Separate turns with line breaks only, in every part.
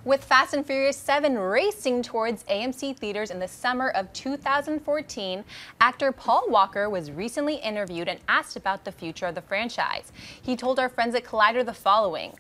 With Fast and Furious 7 racing towards AMC theaters in the summer of 2014, actor Paul Walker was recently interviewed and asked about the future of the franchise. He told our friends at Collider the following: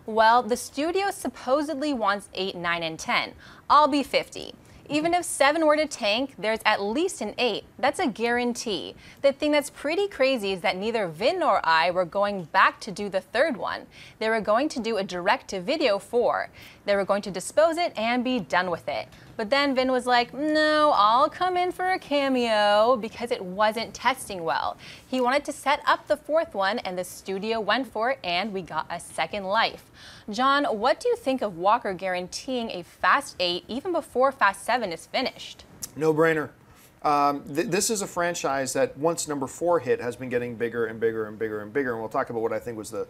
"Well, the studio supposedly wants 8, 9, and 10. I'll be 50. Even if 7 were to tank, there's at least an 8. That's a guarantee. The thing that's pretty crazy is that neither Vin nor I were going back to do the 3rd one. They were going to do a direct-to-video 4. They were going to dispose it and be done with it. But then Vin was like, no, I'll come in for a cameo, because it wasn't testing well. He wanted to set up the 4th one, and the studio went for it, and we got a second life." John, what do you think of Walker guaranteeing a Fast 8 even before Fast 7 is finished?
No brainer. This is a franchise that once number 4 hit has been getting bigger and bigger and bigger and bigger, and we'll talk about what I think was the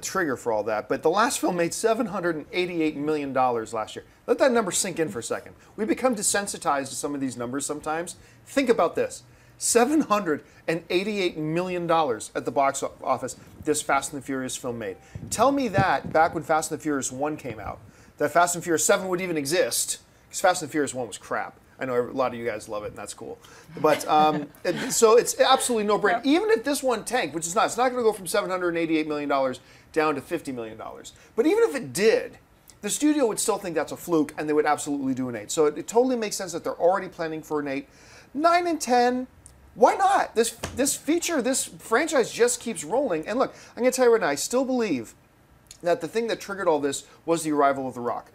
trigger for all that. But the last film made $788 million last year. Let that number sink in for a second. We become desensitized to some of these numbers sometimes. Think about this. $788 million at the box office this Fast and the Furious film made. Tell me that back when Fast and the Furious 1 came out, that Fast and Furious 7 would even exist, because Fast and the Furious 1 was crap. I know a lot of you guys love it, and that's cool. But so it's absolutely no brainer. Even if this one tanked, which is not, it's not going to go from $788 million down to $50 million. But even if it did, the studio would still think that's a fluke, and they would absolutely do an 8. So it totally makes sense that they're already planning for an 8. 9 and 10. Why not? This franchise just keeps rolling. And look, I'm going to tell you right now, I still believe that the thing that triggered all this was the arrival of The Rock.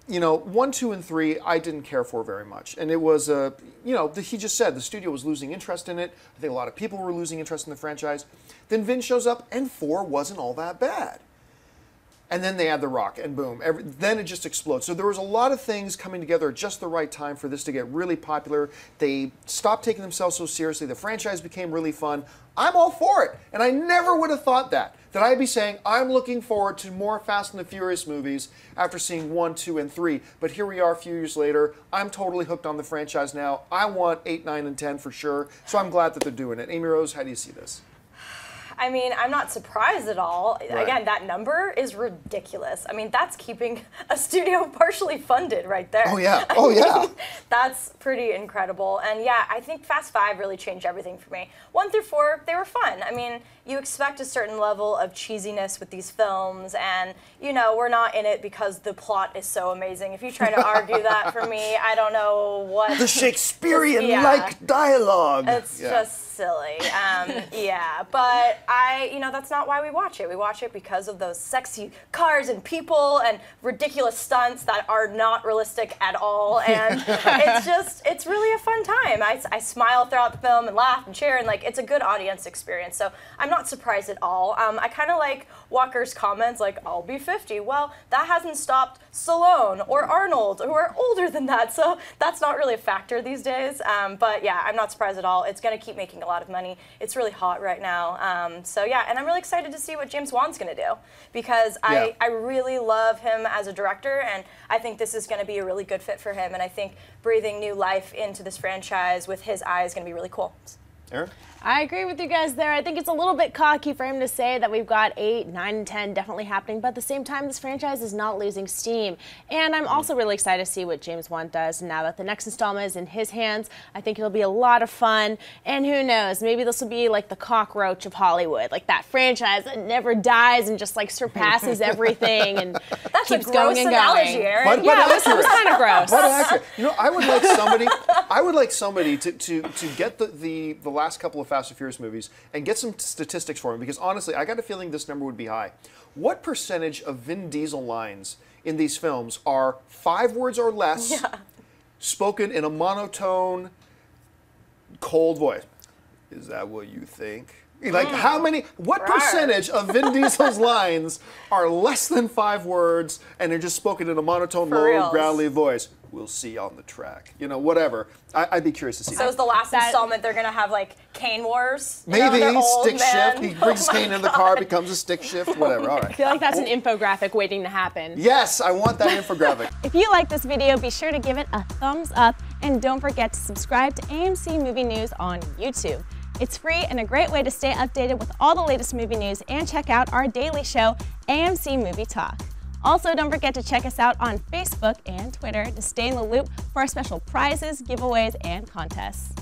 You know, 1, 2, and 3, I didn't care for very much. And it was, you know, he just said the studio was losing interest in it. I think a lot of people were losing interest in the franchise. Then Vin shows up, and 4 wasn't all that bad. And then they add The Rock, and boom, then it just explodes. So there was a lot of things coming together at just the right time for this to get really popular. They stopped taking themselves so seriously. The franchise became really fun. I'm all for it. And I never would have thought that I'd be saying, I'm looking forward to more Fast and the Furious movies after seeing 1, 2, and 3. But here we are a few years later. I'm totally hooked on the franchise now. I want 8, 9, and 10 for sure. So I'm glad that they're doing it. Amy Rose, how do you see this?
I mean, I'm not surprised at all.
Right.
Again, that number is ridiculous. I mean, that's keeping a studio partially funded right there.
Oh, yeah. Oh, yeah.
That's pretty incredible. And yeah, I think Fast 5 really changed everything for me. 1 through 4, they were fun. I mean, you expect a certain level of cheesiness with these films, and, you know, we're not in it because the plot is so amazing. If you try to argue that for me, I don't know what...
The Shakespearean-like dialogue.
It's just silly. Yeah, but you know, that's not why we watch it. We watch it because of those sexy cars and people and ridiculous stunts that are not realistic at all. And it's really a fun time. I smile throughout the film and laugh and cheer, and like, it's a good audience experience. So I'm not surprised at all. I kind of like Walker's comments, like, I'll be 50. Well, that hasn't stopped Stallone or Arnold, who are older than that. So that's not really a factor these days. But yeah, I'm not surprised at all. It's going to keep making a lot of money. It's really hot right now. So yeah, and I'm really excited to see what James Wan's going to do, because I really love him as a director, and I think this is going to be a really good fit for him, and I think breathing new life into this franchise with his eye is going to be really cool.
Aaron?
I agree with you guys there. I think it's a little bit cocky for him to say that we've got 8, 9, and 10 definitely happening, but at the same time, this franchise is not losing steam. And I'm also really excited to see what James Wan does now that the next installment is in his hands. I think it'll be a lot of fun, and who knows, maybe this will be like the cockroach of Hollywood, like that franchise that never dies and just like surpasses everything and keeps going and going.
Aaron.
But
Yeah, it was kind of gross.
But accurate. You know, I would like somebody to get the last couple of Fast and Furious movies and get some statistics for me, because honestly, I got a feeling this number would be high. What percentage of Vin Diesel lines in these films are 5 words or less, spoken in a monotone, cold voice? Is that what you think? Like, what percentage of Vin Diesel's lines are less than 5 words and they're just spoken in a monotone, low, growly voice? We'll see on the track. You know, whatever. I'd be curious to see.
So is the last installment they're going to have, like, Kane Wars?
Maybe,
you know,
stick shift. He brings Kane in the car, becomes a stick shift, whatever. All right.
I feel like that's an infographic waiting to happen.
Yes, I want that infographic.
If you like this video, be sure to give it a thumbs up, and don't forget to subscribe to AMC Movie News on YouTube. It's free and a great way to stay updated with all the latest movie news and check out our daily show, AMC Movie Talk. Also, don't forget to check us out on Facebook and Twitter to stay in the loop for our special prizes, giveaways, and contests.